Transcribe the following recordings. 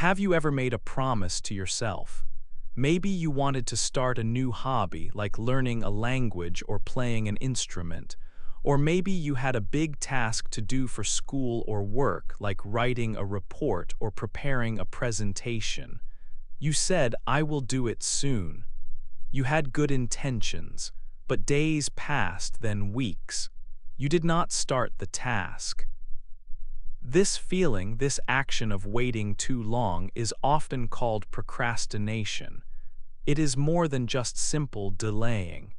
have you ever made a promise to yourself? Maybe you wanted to start a new hobby like learning a language or playing an instrument. Or maybe you had a big task to do for school or work like writing a report or preparing a presentation. You said, "I will do it soon." You had good intentions, but days passed, then weeks. You did not start the task. This feeling, this action of waiting too long is often called procrastination. It is more than just simple delaying.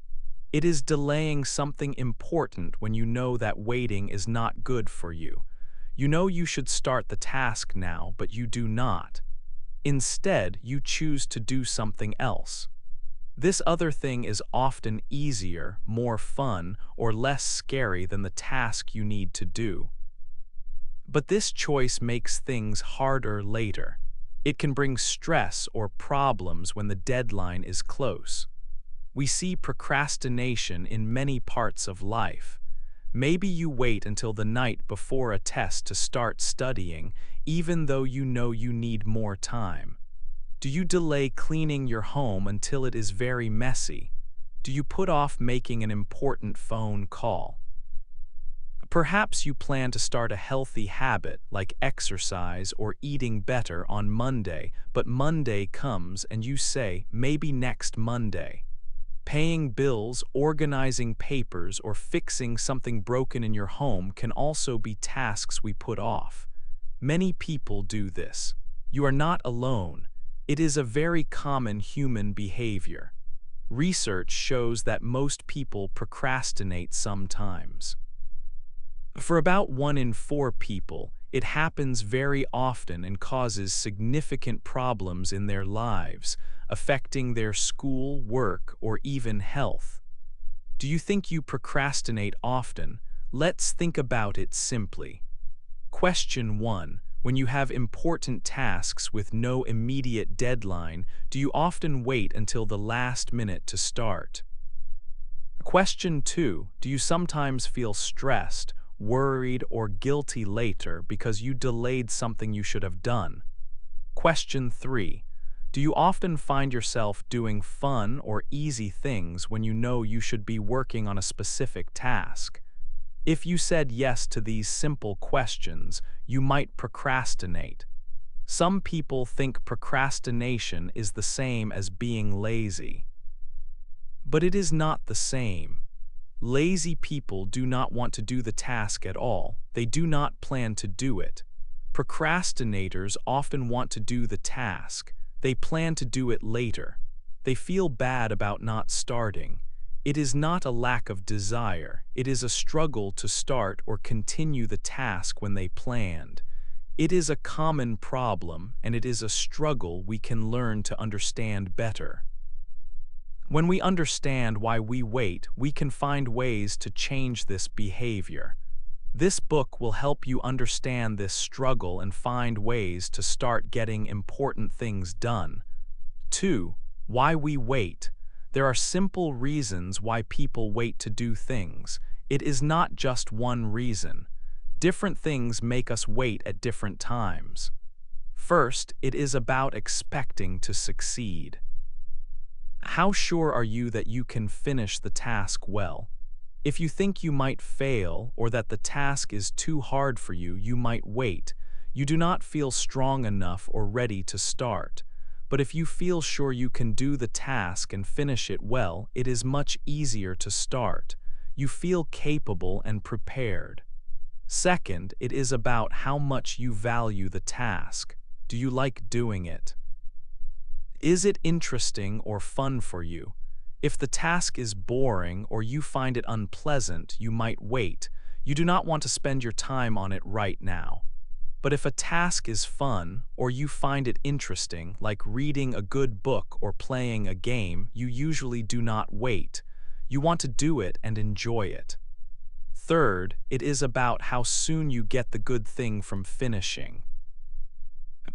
It is delaying something important when you know that waiting is not good for you. You know you should start the task now, but you do not. Instead, you choose to do something else. This other thing is often easier, more fun, or less scary than the task you need to do. But this choice makes things harder later. It can bring stress or problems when the deadline is close. We see procrastination in many parts of life. Maybe you wait until the night before a test to start studying, even though you know you need more time. Do you delay cleaning your home until it is very messy? Do you put off making an important phone call? Perhaps you plan to start a healthy habit like exercise or eating better on Monday, but Monday comes and you say, "Maybe next Monday." Paying bills, organizing papers, or fixing something broken in your home can also be tasks we put off. Many people do this. You are not alone. It is a very common human behavior. Research shows that most people procrastinate sometimes. For about 1 in 4 people, it happens very often and causes significant problems in their lives, affecting their school, work, or even health. Do you think you procrastinate often? Let's think about it simply. Question 1. When you have important tasks with no immediate deadline, do you often wait until the last minute to start? Question 2. Do you sometimes feel stressed, worried, or guilty later because you delayed something you should have done? Question 3. Do you often find yourself doing fun or easy things when you know you should be working on a specific task? If you said yes to these simple questions, you might procrastinate. Some people think procrastination is the same as being lazy. But it is not the same. Lazy people do not want to do the task at all. They do not plan to do it. Procrastinators often want to do the task. They plan to do it later. They feel bad about not starting. It is not a lack of desire. It is a struggle to start or continue the task when they planned. It is a common problem, and it is a struggle we can learn to understand better. When we understand why we wait, we can find ways to change this behavior. This book will help you understand this struggle and find ways to start getting important things done. 2. Why we wait. There are simple reasons why people wait to do things. It is not just one reason. Different things make us wait at different times. First, it is about expecting to succeed. How sure are you that you can finish the task well? If you think you might fail or that the task is too hard for you, you might wait. You do not feel strong enough or ready to start. But if you feel sure you can do the task and finish it well, it is much easier to start. You feel capable and prepared. Second, it is about how much you value the task. Do you like doing it? Is it interesting or fun for you? If the task is boring or you find it unpleasant, you might wait. You do not want to spend your time on it right now. But if a task is fun or you find it interesting, like reading a good book or playing a game, you usually do not wait. You want to do it and enjoy it. Third, it is about how soon you get the good thing from finishing.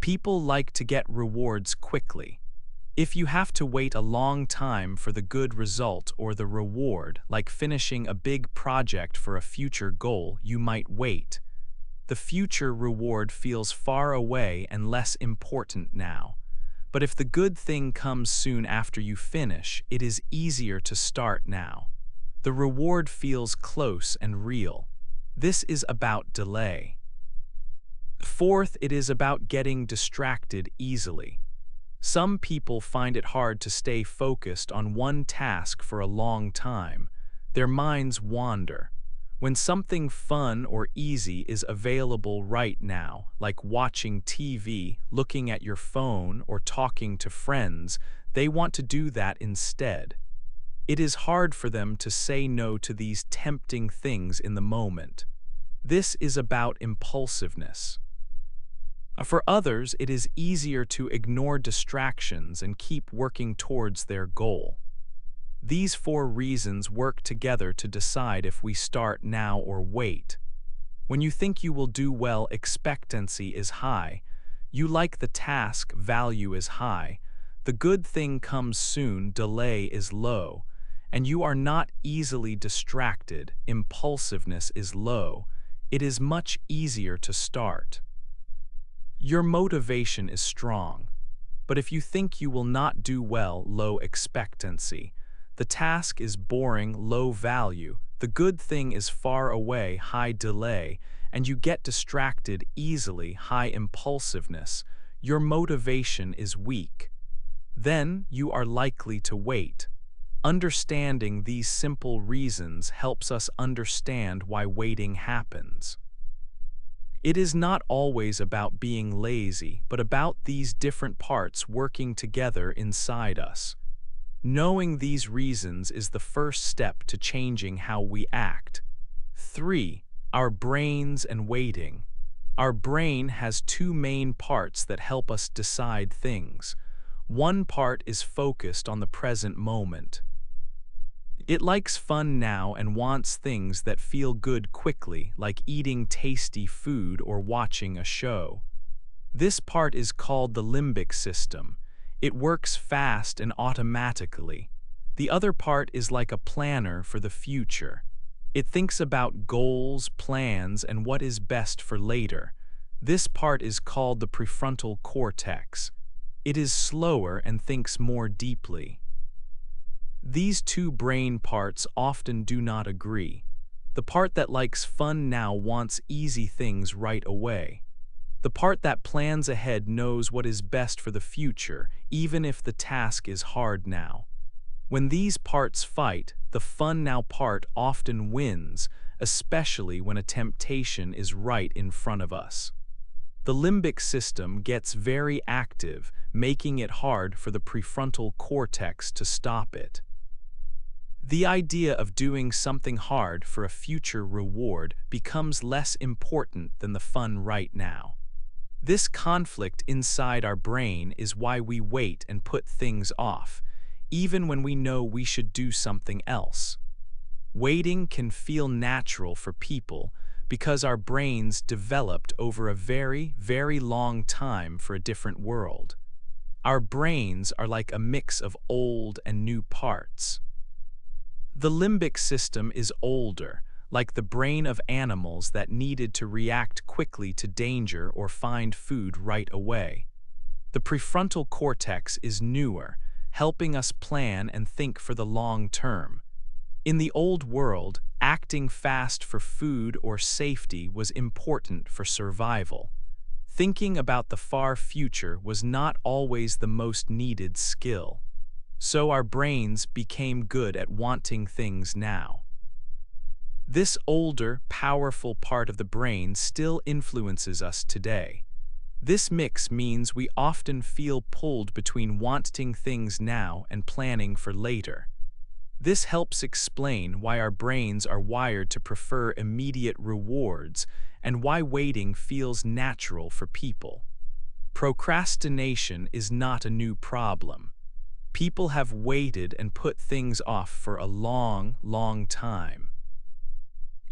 People like to get rewards quickly. If you have to wait a long time for the good result or the reward, like finishing a big project for a future goal, you might wait. the future reward feels far away and less important now. But if the good thing comes soon after you finish, it is easier to start now. The reward feels close and real. This is about delay. Fourth, it is about getting distracted easily. Some people find it hard to stay focused on one task for a long time. Their minds wander. When something fun or easy is available right now, like watching TV, looking at your phone, or talking to friends, they want to do that instead. It is hard for them to say no to these tempting things in the moment. This is about impulsiveness. For others, it is easier to ignore distractions and keep working towards their goal. These four reasons work together to decide if we start now or wait. When you think you will do well, expectancy is high. You like the task, value is high. The good thing comes soon, delay is low. And you are not easily distracted, impulsiveness is low. It is much easier to start. Your motivation is strong. But if you think you will not do well, low expectancy. The task is boring, low value. The good thing is far away, high delay. And you get distracted easily, high impulsiveness. Your motivation is weak. Then you are likely to wait. Understanding these simple reasons helps us understand why waiting happens. It is not always about being lazy, but about these different parts working together inside us. Knowing these reasons is the first step to changing how we act. 3. Our brains and waiting. Our brain has two main parts that help us decide things. One part is focused on the present moment. It likes fun now and wants things that feel good quickly, like eating tasty food or watching a show. This part is called the limbic system. It works fast and automatically. The other part is like a planner for the future. It thinks about goals, plans, and what is best for later. This part is called the prefrontal cortex. It is slower and thinks more deeply. These two brain parts often do not agree. The part that likes fun now wants easy things right away. The part that plans ahead knows what is best for the future, even if the task is hard now. When these parts fight, the fun now part often wins, especially when a temptation is right in front of us. The limbic system gets very active, making it hard for the prefrontal cortex to stop it. The idea of doing something hard for a future reward becomes less important than the fun right now. This conflict inside our brain is why we wait and put things off, even when we know we should do something else. Waiting can feel natural for people because our brains developed over a very, very long time for a different world. Our brains are like a mix of old and new parts. The limbic system is older, like the brain of animals that needed to react quickly to danger or find food right away. The prefrontal cortex is newer, helping us plan and think for the long term. In the old world, acting fast for food or safety was important for survival. Thinking about the far future was not always the most needed skill. So our brains became good at wanting things now. This older, powerful part of the brain still influences us today. This mix means we often feel pulled between wanting things now and planning for later. This helps explain why our brains are wired to prefer immediate rewards and why waiting feels natural for people. Procrastination is not a new problem. People have waited and put things off for a long, long time.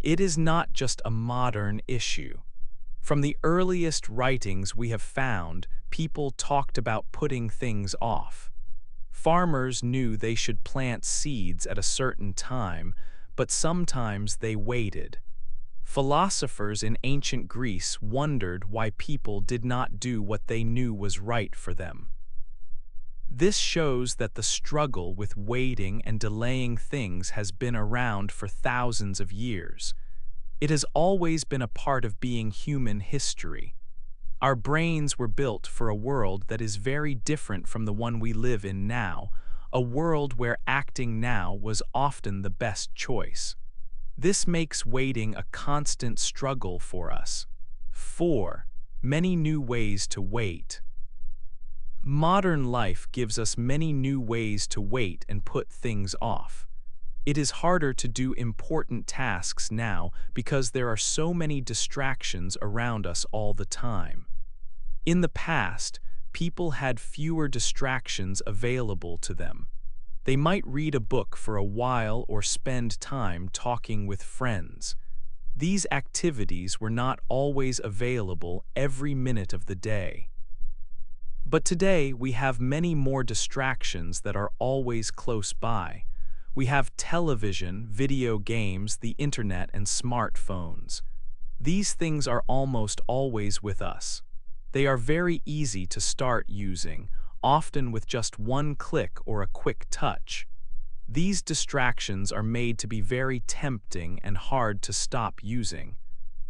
It is not just a modern issue. From the earliest writings we have found, people talked about putting things off. Farmers knew they should plant seeds at a certain time, but sometimes they waited. Philosophers in ancient Greece wondered why people did not do what they knew was right for them. This shows that the struggle with waiting and delaying things has been around for thousands of years. It has always been a part of being human history. Our brains were built for a world that is very different from the one we live in now, a world where acting now was often the best choice. This makes waiting a constant struggle for us. 4. Many new ways to wait. Modern life gives us many new ways to wait and put things off. It is harder to do important tasks now because there are so many distractions around us all the time. In the past, people had fewer distractions available to them. They might read a book for a while or spend time talking with friends. These activities were not always available every minute of the day. But today we have many more distractions that are always close by. We have television, video games, the internet, and smartphones. These things are almost always with us. They are very easy to start using, often with just one click or a quick touch. These distractions are made to be very tempting and hard to stop using.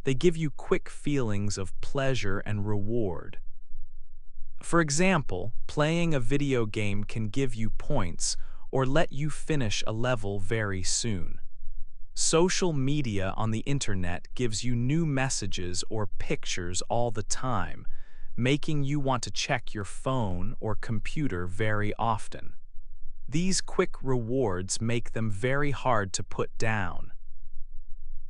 They give you quick feelings of pleasure and reward. For example, playing a video game can give you points or let you finish a level very soon. Social media on the internet gives you new messages or pictures all the time, making you want to check your phone or computer very often. These quick rewards make them very hard to put down.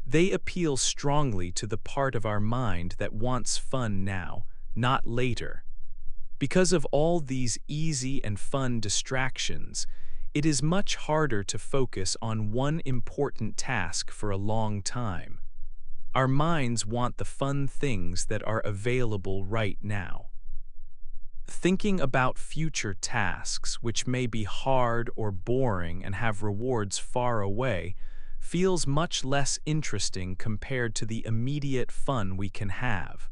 They appeal strongly to the part of our mind that wants fun now, not later. Because of all these easy and fun distractions, it is much harder to focus on one important task for a long time. Our minds want the fun things that are available right now. Thinking about future tasks, which may be hard or boring and have rewards far away, feels much less interesting compared to the immediate fun we can have.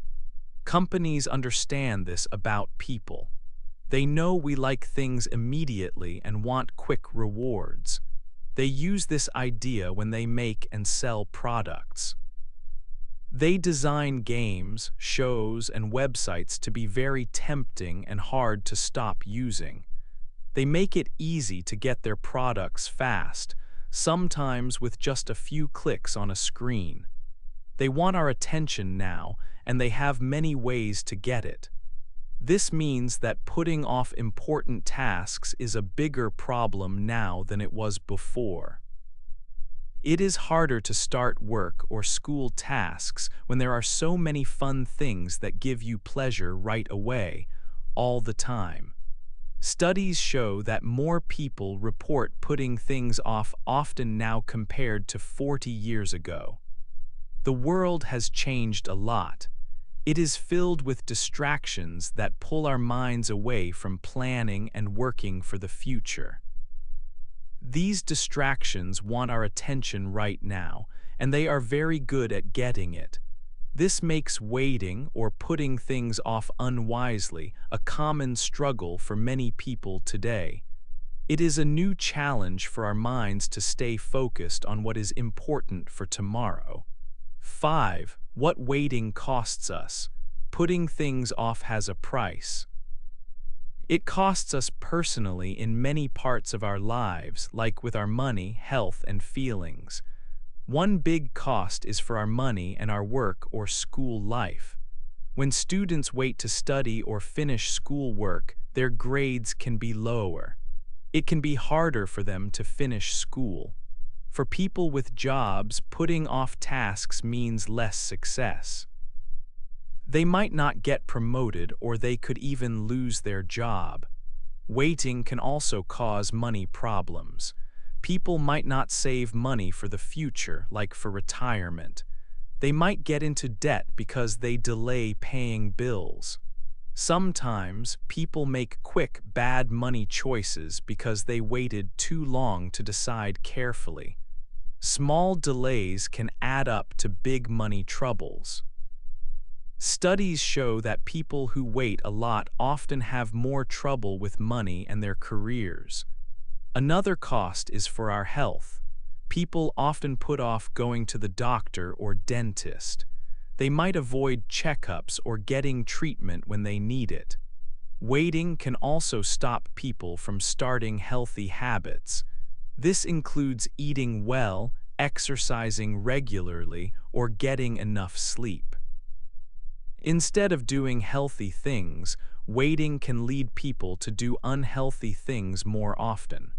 Companies understand this about people. They know we like things immediately and want quick rewards. They use this idea when they make and sell products. They design games, shows, and websites to be very tempting and hard to stop using. They make it easy to get their products fast, sometimes with just a few clicks on a screen. They want our attention now, and they have many ways to get it. This means that putting off important tasks is a bigger problem now than it was before. It is harder to start work or school tasks when there are so many fun things that give you pleasure right away, all the time. Studies show that more people report putting things off often now compared to 40 years ago. The world has changed a lot. It is filled with distractions that pull our minds away from planning and working for the future. These distractions want our attention right now, and they are very good at getting it. This makes waiting or putting things off unwisely a common struggle for many people today. It is a new challenge for our minds to stay focused on what is important for tomorrow. 5. What waiting costs us. Putting things off has a price. It costs us personally in many parts of our lives, like with our money, health, and feelings. One big cost is for our money and our work or school life. When students wait to study or finish schoolwork, their grades can be lower. It can be harder for them to finish school. For people with jobs, putting off tasks means less success. They might not get promoted or they could even lose their job. Waiting can also cause money problems. People might not save money for the future, like for retirement. They might get into debt because they delay paying bills. Sometimes people make quick, bad money choices because they waited too long to decide carefully. Small delays can add up to big money troubles. Studies show that people who wait a lot often have more trouble with money and their careers. Another cost is for our health. People often put off going to the doctor or dentist. They might avoid checkups or getting treatment when they need it. Waiting can also stop people from starting healthy habits. This includes eating well, exercising regularly, or getting enough sleep. Instead of doing healthy things, waiting can lead people to do unhealthy things more often.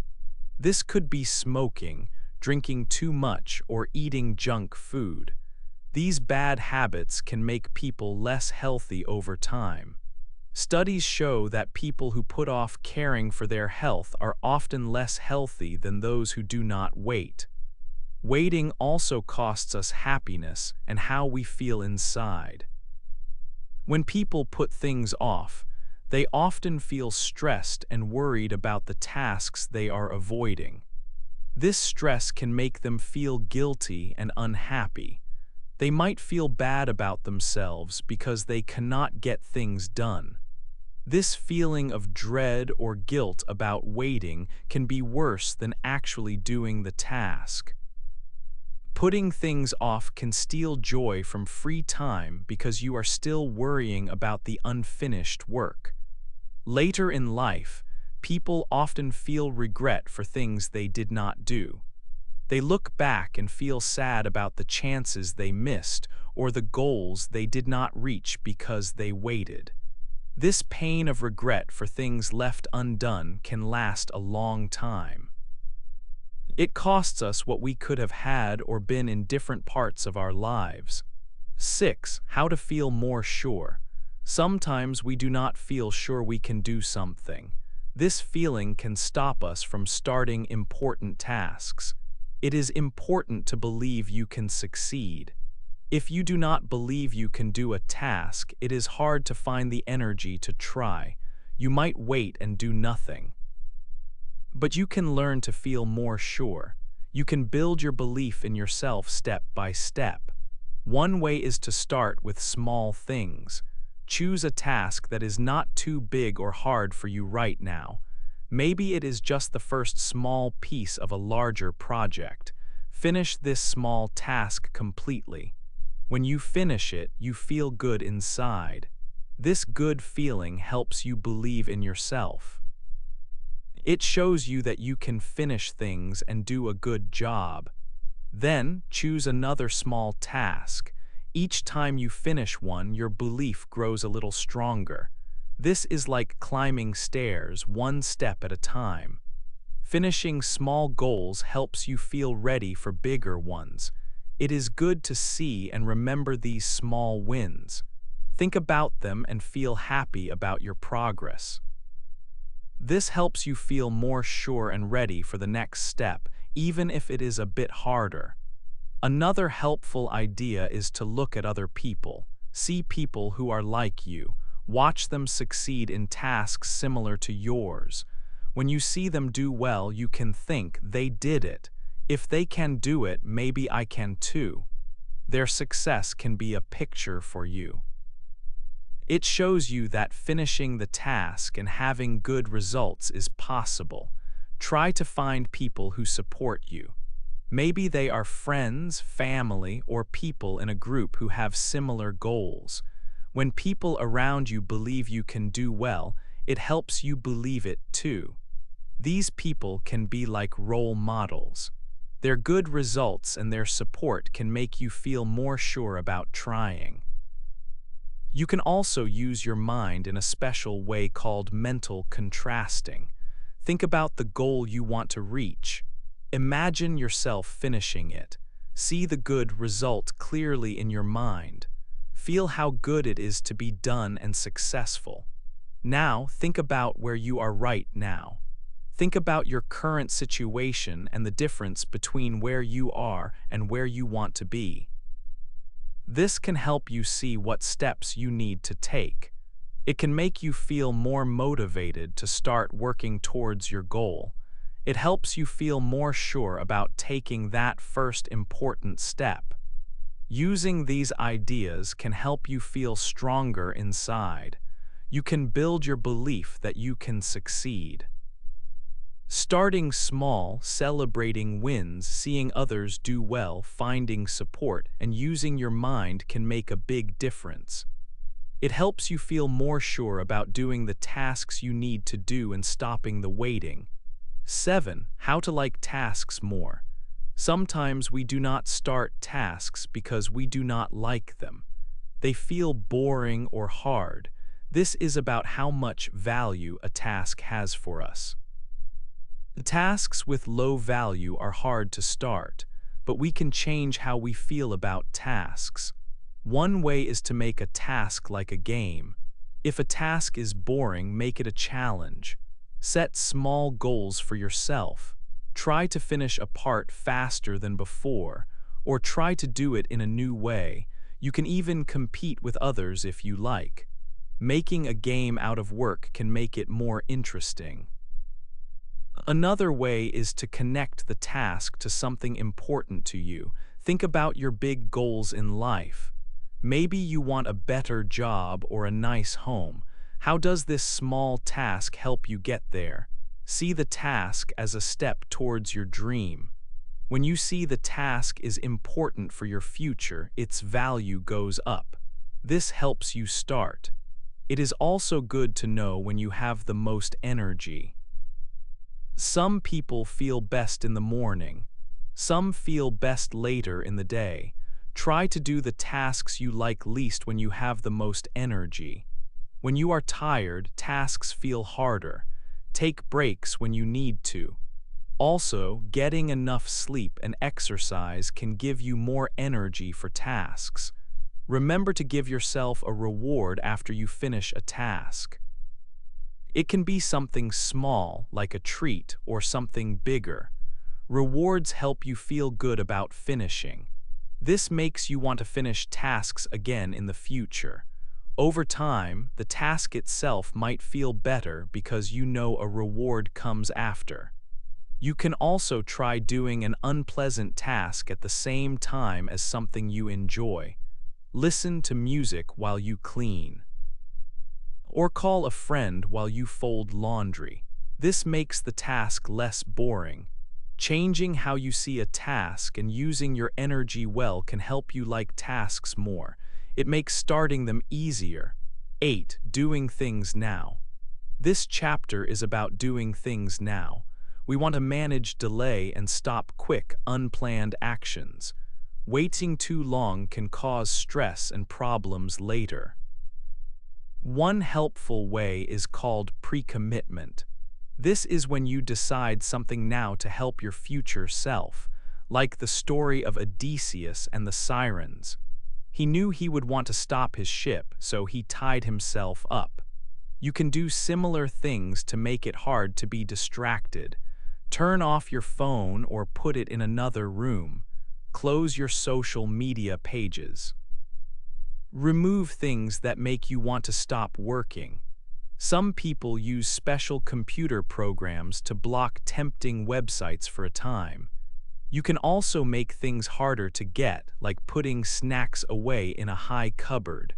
This could be smoking, drinking too much, or eating junk food. These bad habits can make people less healthy over time. Studies show that people who put off caring for their health are often less healthy than those who do not wait. Waiting also costs us happiness and how we feel inside. When people put things off, they often feel stressed and worried about the tasks they are avoiding. This stress can make them feel guilty and unhappy. They might feel bad about themselves because they cannot get things done. This feeling of dread or guilt about waiting can be worse than actually doing the task. Putting things off can steal joy from free time because you are still worrying about the unfinished work. Later in life, people often feel regret for things they did not do. They look back and feel sad about the chances they missed or the goals they did not reach because they waited. This pain of regret for things left undone can last a long time. It costs us what we could have had or been in different parts of our lives. 6. How to feel more sure. Sometimes we do not feel sure we can do something. This feeling can stop us from starting important tasks. It is important to believe you can succeed. If you do not believe you can do a task, it is hard to find the energy to try. You might wait and do nothing. But you can learn to feel more sure. You can build your belief in yourself step by step. One way is to start with small things. Choose a task that is not too big or hard for you right now. Maybe it is just the first small piece of a larger project. Finish this small task completely. When you finish it, you feel good inside. This good feeling helps you believe in yourself. It shows you that you can finish things and do a good job. Then, choose another small task. Each time you finish one, your belief grows a little stronger. This is like climbing stairs, one step at a time. Finishing small goals helps you feel ready for bigger ones. It is good to see and remember these small wins. Think about them and feel happy about your progress. This helps you feel more sure and ready for the next step, even if it is a bit harder. Another helpful idea is to look at other people. See people who are like you. Watch them succeed in tasks similar to yours. When you see them do well, you can think, they did it. If they can do it, maybe I can too. Their success can be a picture for you. It shows you that finishing the task and having good results is possible. Try to find people who support you. Maybe they are friends, family, or people in a group who have similar goals. When people around you believe you can do well, it helps you believe it too. These people can be like role models. Their good results and their support can make you feel more sure about trying. You can also use your mind in a special way called mental contrasting. Think about the goal you want to reach. Imagine yourself finishing it. See the good result clearly in your mind. Feel how good it is to be done and successful. Now, think about where you are right now. Think about your current situation and the difference between where you are and where you want to be. This can help you see what steps you need to take. It can make you feel more motivated to start working towards your goal. It helps you feel more sure about taking that first important step. Using these ideas can help you feel stronger inside. You can build your belief that you can succeed. Starting small, celebrating wins, seeing others do well, finding support, and using your mind can make a big difference. It helps you feel more sure about doing the tasks you need to do and stopping the waiting. 7. How to like tasks more. Sometimes we do not start tasks because we do not like them. They feel boring or hard. This is about how much value a task has for us. The tasks with low value are hard to start, but we can change how we feel about tasks. One way is to make a task like a game. If a task is boring, make it a challenge. Set small goals for yourself. Try to finish a part faster than before, or try to do it in a new way. You can even compete with others if you like. Making a game out of work can make it more interesting. Another way is to connect the task to something important to you. Think about your big goals in life. Maybe you want a better job or a nice home. How does this small task help you get there? See the task as a step towards your dream. When you see the task is important for your future, its value goes up. This helps you start. It is also good to know when you have the most energy. Some people feel best in the morning. Some feel best later in the day. Try to do the tasks you like least when you have the most energy. When you are tired, tasks feel harder. Take breaks when you need to. Also, getting enough sleep and exercise can give you more energy for tasks. Remember to give yourself a reward after you finish a task. It can be something small, like a treat, or something bigger. Rewards help you feel good about finishing. This makes you want to finish tasks again in the future. Over time, the task itself might feel better because you know a reward comes after. You can also try doing an unpleasant task at the same time as something you enjoy. Listen to music while you clean. Or call a friend while you fold laundry. This makes the task less boring. Changing how you see a task and using your energy well can help you like tasks more. It makes starting them easier. 8. Doing things now. This chapter is about doing things now. We want to manage delay and stop quick, unplanned actions. Waiting too long can cause stress and problems later. One helpful way is called pre-commitment. This is when you decide something now to help your future self, like the story of Odysseus and the sirens. He knew he would want to stop his ship, so he tied himself up. You can do similar things to make it hard to be distracted. Turn off your phone or put it in another room. Close your social media pages. Remove things that make you want to stop working. Some people use special computer programs to block tempting websites for a time. You can also make things harder to get, like putting snacks away in a high cupboard.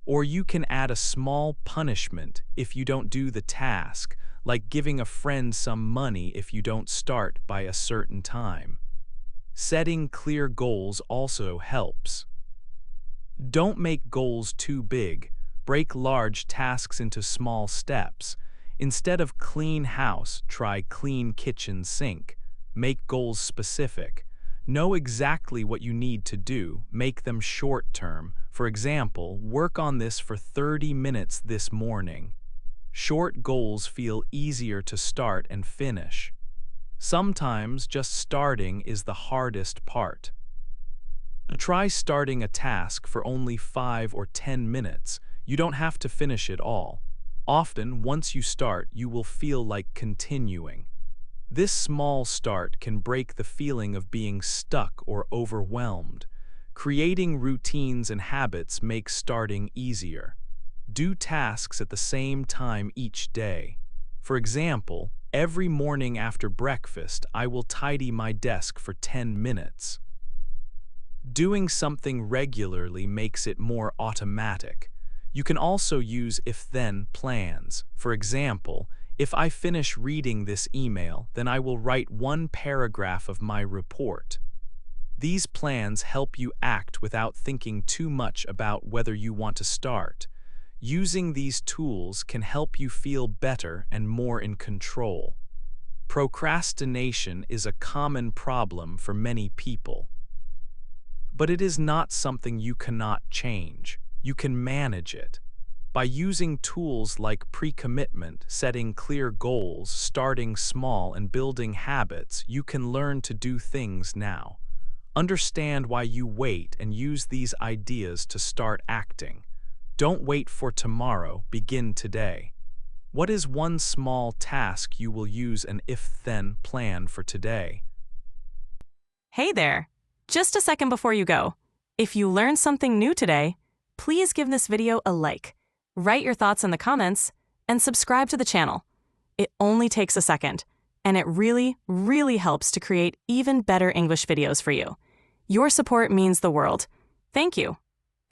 Or you can add a small punishment if you don't do the task, like giving a friend some money if you don't start by a certain time. Setting clear goals also helps. Don't make goals too big. Break large tasks into small steps. Instead of clean house, try clean kitchen sink. Make goals specific. Know exactly what you need to do. Make them short-term. For example, work on this for 30 minutes this morning. Short goals feel easier to start and finish. Sometimes just starting is the hardest part. Try starting a task for only 5 or 10 minutes. You don't have to finish it all. Often, once you start, you will feel like continuing. This small start can break the feeling of being stuck or overwhelmed. Creating routines and habits makes starting easier. Do tasks at the same time each day. For example, Every morning after breakfast, I will tidy my desk for 10 minutes. Doing something regularly makes it more automatic. You can also use if-then plans. For example, if I finish reading this email, then I will write one paragraph of my report. These plans help you act without thinking too much about whether you want to start. Using these tools can help you feel better and more in control. Procrastination is a common problem for many people. But it is not something you cannot change. You can manage it. By using tools like pre-commitment, setting clear goals, starting small, and building habits, you can learn to do things now. Understand why you wait and use these ideas to start acting. Don't wait for tomorrow, begin today. What is one small task you will use an if-then plan for today? Hey there! Just a second before you go. If you learned something new today, please give this video a like, write your thoughts in the comments, and subscribe to the channel. It only takes a second, and it really, really helps to create even better English videos for you. Your support means the world. Thank you.